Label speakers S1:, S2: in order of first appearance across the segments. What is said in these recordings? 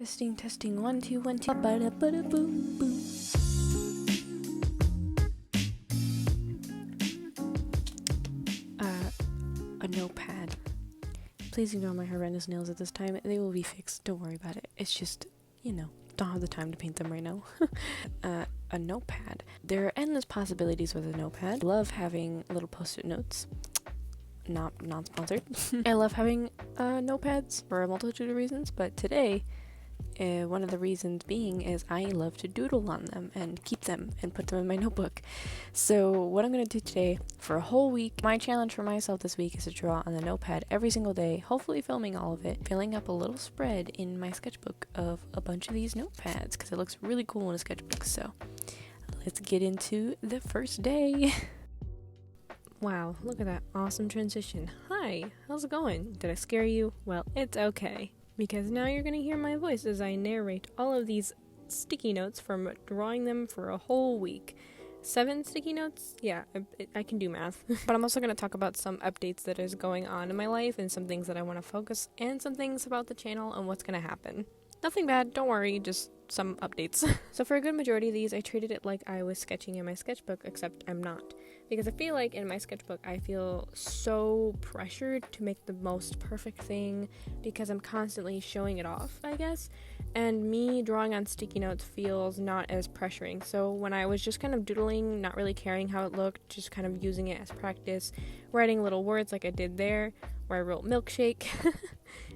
S1: Testing, testing, 1 2 1 2. Bada bada boom boom. A notepad. Please ignore my horrendous nails at this time. They will be fixed. Don't worry about it. It's just, don't have the time to paint them right now. A notepad. There are endless possibilities with a notepad. I love having little post-it notes. Not sponsored. I love having notepads for a multitude of reasons, but today, one of the reasons being is I love to doodle on them and keep them and put them in my notebook. So what I'm going to do today for a whole week, my challenge for myself this week is to draw on the notepad every single day, hopefully filming all of it, filling up a little spread in my sketchbook of a bunch of these notepads because it looks really cool in a sketchbook. So let's get into the first day. Wow, look at that awesome transition. Hi, how's it going? Did I scare you? Well, it's okay, because now you're going to hear my voice as I narrate all of these sticky notes from drawing them for a whole week. 7 sticky notes? Yeah, I can do math. But I'm also going to talk about some updates that is going on in my life and some things that I want to focus and some things about the channel and what's going to happen. Nothing bad, don't worry, just some updates. So for a good majority of these, I treated it like I was sketching in my sketchbook, except I'm not. Because I feel like in my sketchbook, I feel so pressured to make the most perfect thing because I'm constantly showing it off, I guess. And me drawing on sticky notes feels not as pressuring. So when I was just kind of doodling, not really caring how it looked, just kind of using it as practice, writing little words like I did there, where I wrote milkshake.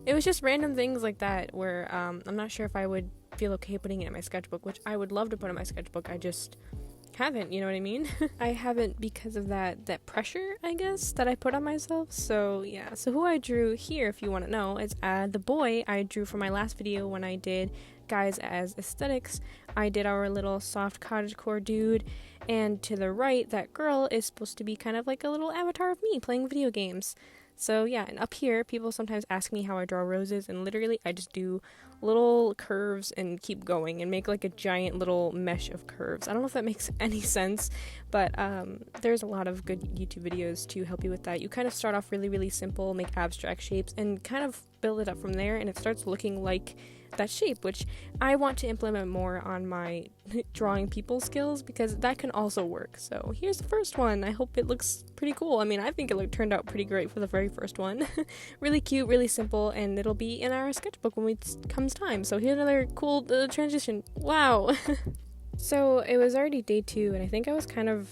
S1: It was just random things like that where I'm not sure if I would feel okay putting it in my sketchbook, which I would love to put in my sketchbook. I just haven't, you know what I mean? I haven't because of that pressure, I guess, that I put on myself. So yeah, so who I drew here, if you want to know, is the boy I drew for my last video when I did guys as aesthetics. I did our little soft cottagecore dude, and to the right, that girl is supposed to be kind of like a little avatar of me playing video games. So yeah, and up here, people sometimes ask me how I draw roses, and literally I just do little curves and keep going and make like a giant little mesh of curves. I don't know if that makes any sense, but there's a lot of good YouTube videos to help you with that. You kind of start off really, really simple, make abstract shapes, and kind of build it up from there, and it starts looking like that shape, which I want to implement more on my drawing people skills because that can also work. So here's the first one. I hope it looks pretty cool. I mean, I think it turned out pretty great for the very first one. Really cute, really simple, and it'll be in our sketchbook when it comes time. So here's another cool transition. Wow. So it was already day 2, and I think I was kind of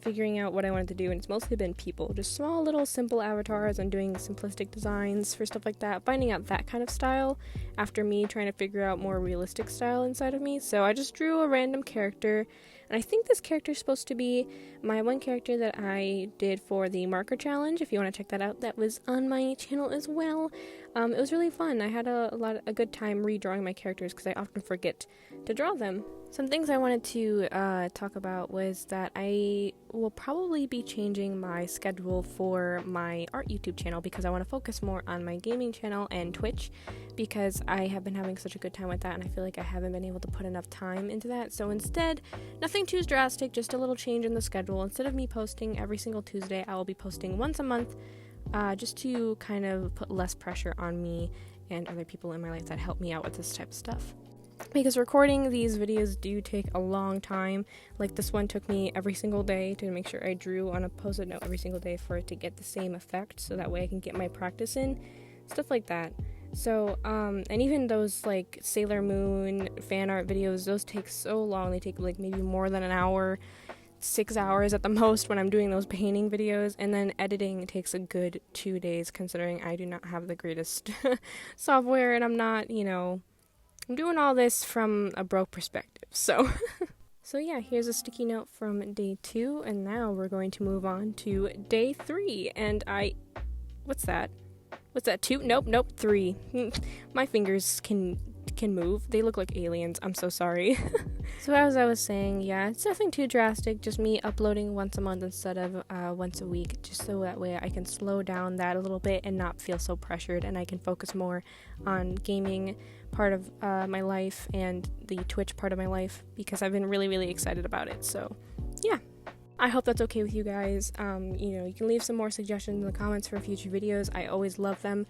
S1: figuring out what I wanted to do, and it's mostly been people, just small little simple avatars and doing simplistic designs for stuff like that, finding out that kind of style after me trying to figure out more realistic style inside of me. So I just drew a random character, and I think this character is supposed to be my one character that I did for the marker challenge. If you want to check that out, that was on my channel as well. It was really fun. I had a good time redrawing my characters because I often forget to draw them. Some things I wanted to talk about was that I will probably be changing my schedule for my art YouTube channel because I want to focus more on my gaming channel and Twitch because I have been having such a good time with that, and I feel like I haven't been able to put enough time into that. So instead, nothing too drastic, just a little change in the schedule. Instead of me posting every single Tuesday, I will be posting once a month just to kind of put less pressure on me and other people in my life that help me out with this type of stuff. Because recording these videos do take a long time. Like this one took me every single day to make sure I drew on a post-it note every single day for it to get the same effect, so that way I can get my practice in, stuff like that. So and even those like Sailor Moon fan art videos, those take so long. They take like maybe more than an hour, 6 hours at the most when I'm doing those painting videos, and then editing takes a good 2 days considering I do not have the greatest software, and I'm not, I'm doing all this from a broke perspective, so so yeah, here's a sticky note from day 2, and now we're going to move on to day 3, and what's that, 2? Nope, 3. My fingers can move. They look like aliens. I'm so sorry. So as I was saying, yeah, it's nothing too drastic, just me uploading once a month instead of once a week, just so that way I can slow down that a little bit and not feel so pressured, and I can focus more on gaming part of my life and the Twitch part of my life because I've been really, really excited about it. So yeah, I hope that's okay with you guys. You can leave some more suggestions in the comments for future videos. I always love them.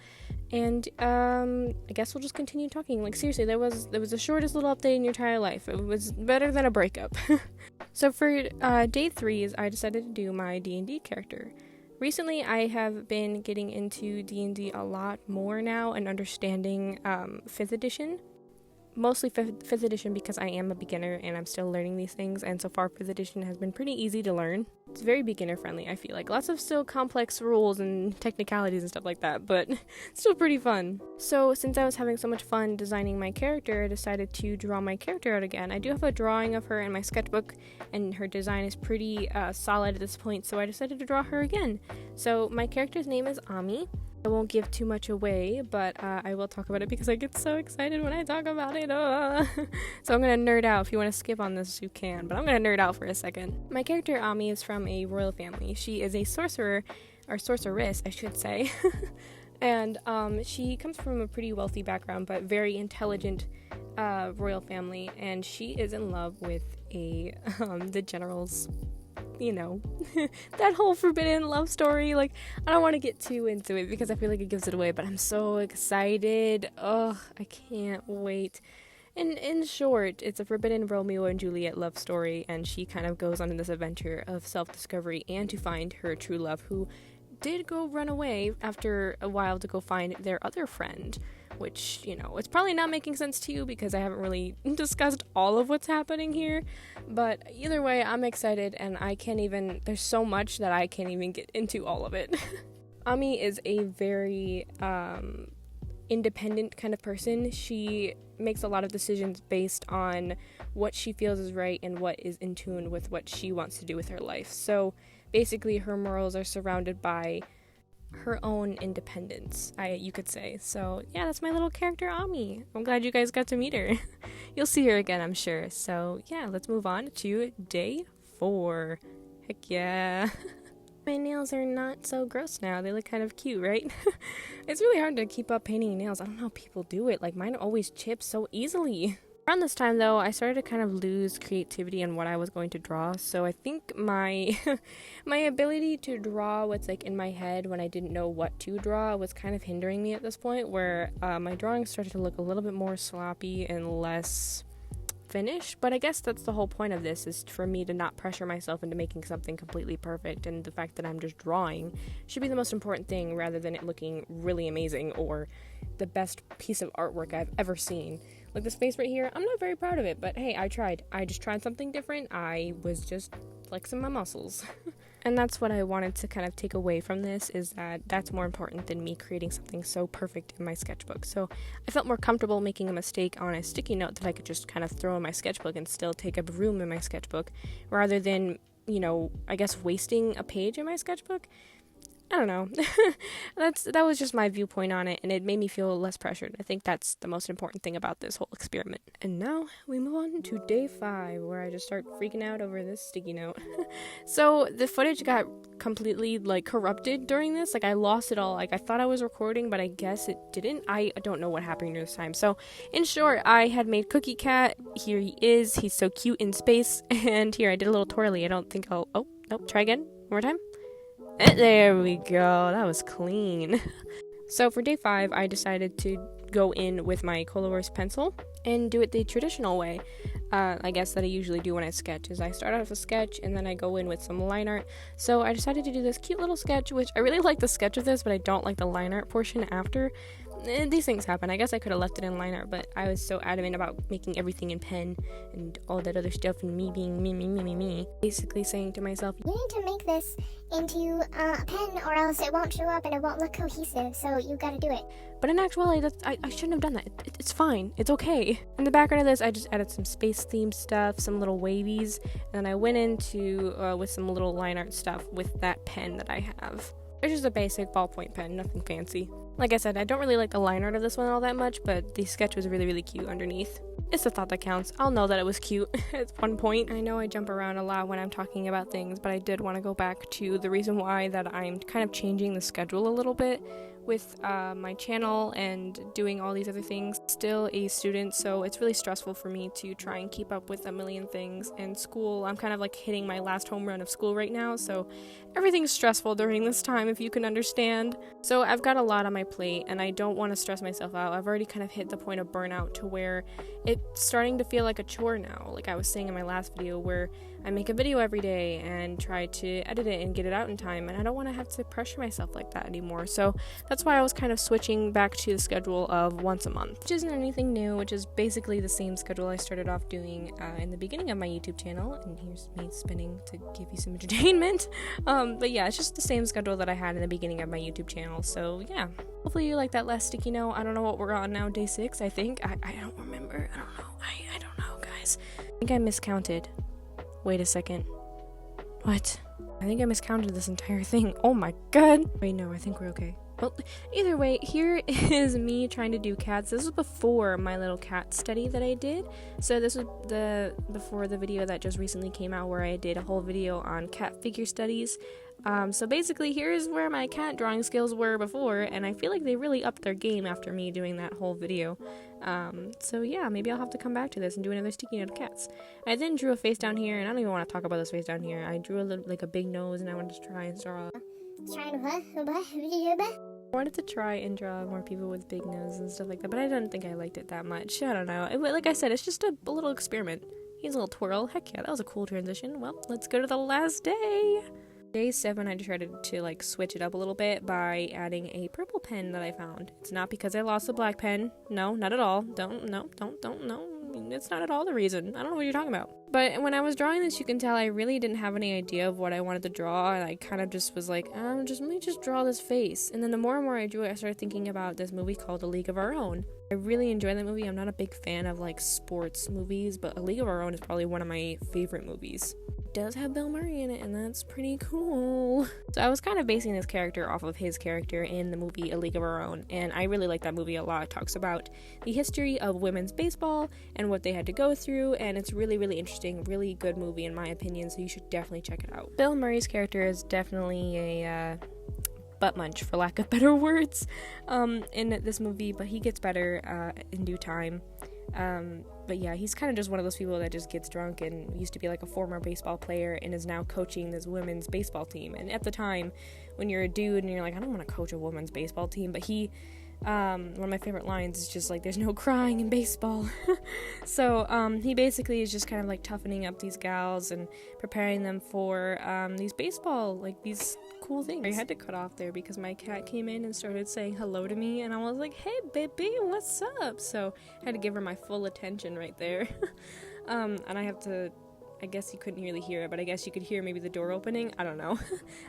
S1: And I guess we'll just continue talking. Like, seriously, that was the shortest little update in your entire life. It was better than a breakup. So for day 3 I decided to do my D&D character. Recently, I have been getting into D&D a lot more now and understanding 5th edition. Mostly 5th edition because I am a beginner and I'm still learning these things, and so far 5th edition has been pretty easy to learn. It's very beginner friendly, I feel like. Lots of still complex rules and technicalities and stuff like that, but still pretty fun. So since I was having so much fun designing my character, I decided to draw my character out again. I do have a drawing of her in my sketchbook, and her design is pretty solid at this point, so I decided to draw her again. So my character's name is Ami. I won't give too much away, but I will talk about it because I get so excited when I talk about it. So I'm going to nerd out. If you want to skip on this, you can, but I'm going to nerd out for a second. My character, Ami, is from a royal family. She is a sorcerer, or sorceress, I should say. And she comes from a pretty wealthy background, but very intelligent royal family, and she is in love with the general's, you know, that whole forbidden love story. Like, I don't want to get too into it because I feel like it gives it away, but I'm so excited. I can't wait. In short, it's a forbidden Romeo and Juliet love story, and she kind of goes on this adventure of self-discovery and to find her true love, who did go run away after a while to go find their other friend, which, you know, it's probably not making sense to you because I haven't really discussed all of what's happening here, but either way, I'm excited, and there's so much that I can't even get into all of it. Ami is a very independent kind of person. She makes a lot of decisions based on what she feels is right and what is in tune with what she wants to do with her life. So basically her morals are surrounded by her own independence, you could say. So yeah, that's my little character, Ami. I'm glad you guys got to meet her. You'll see her again, I'm sure. So yeah, let's move on to day 4. Heck yeah. My nails are not so gross now. They look kind of cute, right? It's really hard to keep up painting nails. I don't know how people do it. Like, mine always chip so easily. Around this time, though, I started to kind of lose creativity in what I was going to draw, so I think my my ability to draw what's, like, in my head when I didn't know what to draw was kind of hindering me at this point, where my drawing started to look a little bit more sloppy and less finished. But I guess that's the whole point of this, is for me to not pressure myself into making something completely perfect, and the fact that I'm just drawing should be the most important thing, rather than it looking really amazing or the best piece of artwork I've ever seen. Like this face right here, I'm not very proud of it, but hey, I tried. I just tried something different. I was just flexing my muscles. And that's what I wanted to kind of take away from this, is that that's more important than me creating something so perfect in my sketchbook. So I felt more comfortable making a mistake on a sticky note that I could just kind of throw in my sketchbook and still take up room in my sketchbook, rather than, you know, I guess wasting a page in my sketchbook. I don't know. That was just my viewpoint on it, and it made me feel less pressured. I think that's the most important thing about this whole experiment. And now we move on to day 5, where I just start freaking out over this sticky note. So the footage got completely, like, corrupted during this. Like, I lost it all. Like, I thought I was recording, but I guess it didn't. I don't know what happened during this time. So in short, I had made Cookie Cat. Here he is. He's so cute in space. And here, I did a little twirly. I don't think I'll... Oh, nope. Try again. One more time. There we go. That was clean. So for day 5, I decided to go in with my Colorworks pencil and do it the traditional way. I guess that I usually do when I sketch, is I start out with a sketch and then I go in with some line art. So I decided to do this cute little sketch, which I really like the sketch of this, but I don't like the line art portion after. These things happen. I guess I could have left it in line art, but I was so adamant about making everything in pen and all that other stuff, and me being me. Basically saying to myself,
S2: you need to make this into a pen or else it won't show up and it won't look cohesive, so you gotta do it.
S1: But in actuality, I shouldn't have done that. It's fine. It's okay. In the background of this, I just added some space-themed stuff, some little wavies, and I went into with some little line art stuff with that pen that I have. It's just a basic ballpoint pen, nothing fancy. Like I said, I don't really like the line art of this one all that much, but the sketch was really, really cute underneath. It's the thought that counts. I'll know that it was cute at one point. I know I jump around a lot when I'm talking about things, but I did want to go back to the reason why that I'm kind of changing the schedule a little bit, with my channel and doing all these other things. Still a student, so it's really stressful for me to try and keep up with a million things. And school, I'm kind of like hitting my last home run of school right now, so everything's stressful during this time, if you can understand. So I've got a lot on my plate, and I don't want to stress myself out. I've already kind of hit the point of burnout to where it's starting to feel like a chore now, like I was saying in my last video, where I make a video every day and try to edit it and get it out in time, and I don't want to have to pressure myself like that anymore. So that's why I was kind of switching back to the schedule of once a month, which isn't anything new, which is basically the same schedule I started off doing in the beginning of my YouTube channel. And here's me spinning to give you some entertainment. But yeah, it's just the same schedule that I had in the beginning of my YouTube channel. So yeah, hopefully you like that last sticky note. I don't know what we're on now, day 6, I think. I don't remember. I don't know. I don't know, guys. I think I miscounted. Wait a second. What? I think I miscounted this entire thing. Oh my god. Wait, no, I think we're okay. Well, either way, here is me trying to do cats. This was before my little cat study that I did. So this was before the video that just recently came out, where I did a whole video on cat figure studies. So basically, here's where my cat drawing skills were before, and I feel like they really upped their game after me doing that whole video. So yeah, maybe I'll have to come back to this and do another sticky note of cats. I then drew a face down here, and I don't even want to talk about this face down here. I drew like a big nose, and I wanted to try and draw. I wanted to try and draw more people with big noses and stuff like that, but I don't think I liked it that much. I don't know. Like I said, it's just a little experiment. Here's a little twirl. Heck yeah, that was a cool transition. Well, let's go to the last day. Day 7, I decided to like switch it up a little bit by adding a purple pen that I found. It's not because I lost the black pen. No, not at all. Don't, no. It's not at all the reason. I don't know what you're talking about. But when I was drawing this, you can tell I really didn't have any idea of what I wanted to draw, and I kind of just was like, let me just draw this face. And then the more and more I drew it, I started thinking about this movie called A League of Our Own. I really enjoy that movie. I'm not a big fan of like sports movies, but A League of Our Own is probably one of my favorite movies. It does have Bill Murray in it, and that's pretty cool. So I was kind of basing this character off of his character in the movie A League of Our Own, and I really like that movie a lot. It talks about the history of women's baseball and what they had to go through, and it's really, really interesting, really good movie in my opinion, so you should definitely check it out. Bill Murray's character is definitely a butt munch, for lack of better words, in this movie, but he gets better in due time. But yeah, he's kind of just one of those people that just gets drunk and used to be like a former baseball player and is now coaching this women's baseball team. And at the time, when you're a dude and you're like, I don't want to coach a women's baseball team, but he, one of my favorite lines is just like, there's no crying in baseball. So he basically is just kind of like toughening up these gals and preparing them for these baseball, like these cool things. I had to cut off there because my cat came in and started saying hello to me, and I was like, hey baby, what's up? So I had to give her my full attention right there. And I have to, I guess you couldn't really hear it, but I guess you could hear maybe the door opening. I don't know.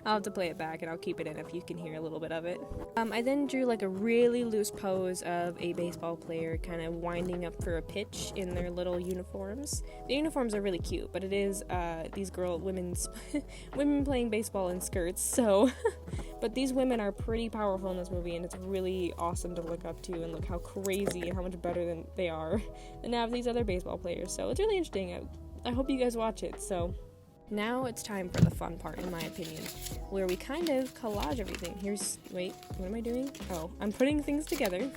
S1: I'll have to play it back and I'll keep it in if you can hear a little bit of it. I then drew like a really loose pose of a baseball player kind of winding up for a pitch in their little uniforms. The uniforms are really cute, but it is these women playing baseball in skirts, so but these women are pretty powerful in this movie, and it's really awesome to look up to and look how crazy and how much better than they are than have these other baseball players. So it's really interesting. I hope you guys watch it. So now it's time for the fun part, in my opinion, where we kind of collage everything. Wait, what am I doing? Oh, I'm putting things together.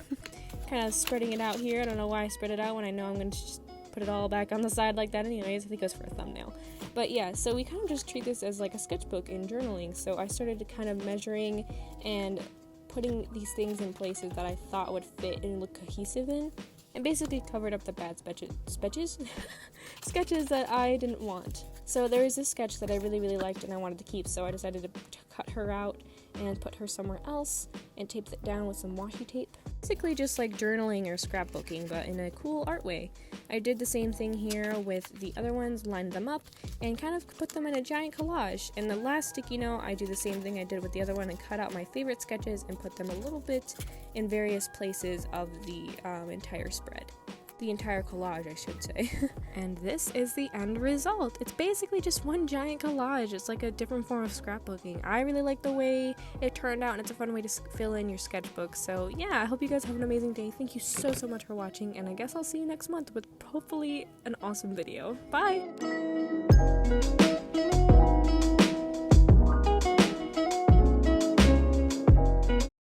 S1: Kind of spreading it out here. I don't know why I spread it out when I know I'm going to just put it all back on the side like that anyways. I think it goes for a thumbnail. But yeah, so we kind of just treat this as like a sketchbook in journaling. So I started kind of measuring and putting these things in places that I thought would fit and look cohesive in, and basically covered up the bad sketches that I didn't want. So there was this sketch that I really, really liked and I wanted to keep, so I decided to cut her out and put her somewhere else and taped it down with some washi tape. Basically just like journaling or scrapbooking, but in a cool art way. I did the same thing here with the other ones, lined them up, and kind of put them in a giant collage. And the last sticky note, I do the same thing I did with the other one and cut out my favorite sketches and put them a little bit in various places of the entire spread. The entire collage, I should say. And this is the end result. It's basically just one giant collage. It's like a different form of scrapbooking. I really like the way it turned out, and it's a fun way to fill in your sketchbook. So yeah, I hope you guys have an amazing day. Thank you so much for watching, and I guess I'll see you next month with hopefully an awesome video. Bye!